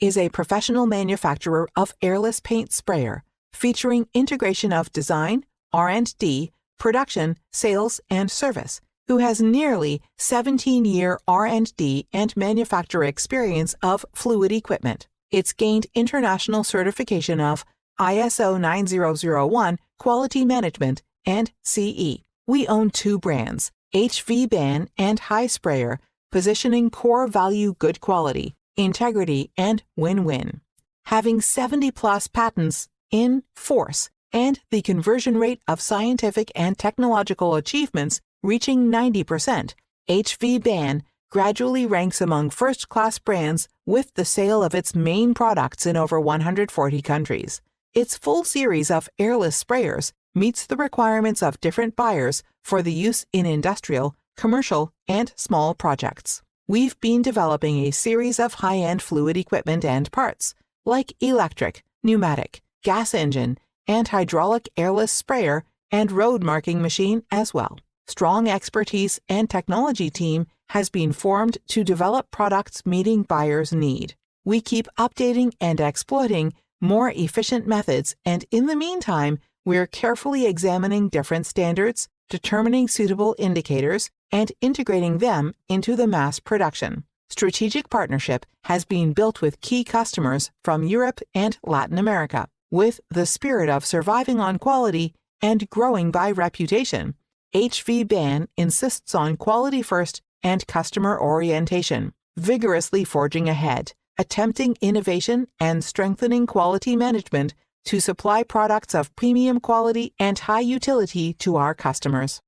is a professional manufacturer of airless paint sprayer, featuring integration of design, R&D, production, sales, and service, who has nearly 17-year R&D and manufacturer experience of fluid equipment. It's gained international certification of ISO 9001 Quality Management and CE. We own two brands, HVBAN and hisprayer, positioning core value good quality, integrity, and win-win. Having 70-plus patents in force and the conversion rate of scientific and technological achievements reaching 90%, HVBAN gradually ranks among first-class brands with the sale of its main products in over 140 countries. Its full series of airless sprayers meets the requirements of different buyers for the use in industrial, commercial, and small projects. We've been developing a series of high-end fluid equipment and parts, like electric, pneumatic, gas engine, and hydraulic airless sprayer and road marking machine as well. Strong expertise and technology team has been formed to develop products meeting buyers' need. We keep updating and exploiting more efficient methods, and in the meantime, we're carefully examining different standards, determining suitable indicators, and integrating them into the mass production. Strategic partnership has been built with key customers from Europe and Latin America, with the spirit of surviving on quality and growing by reputation. HVBAN insists on quality first and customer orientation, vigorously forging ahead, attempting innovation and strengthening quality management to supply products of premium quality and high utility to our customers.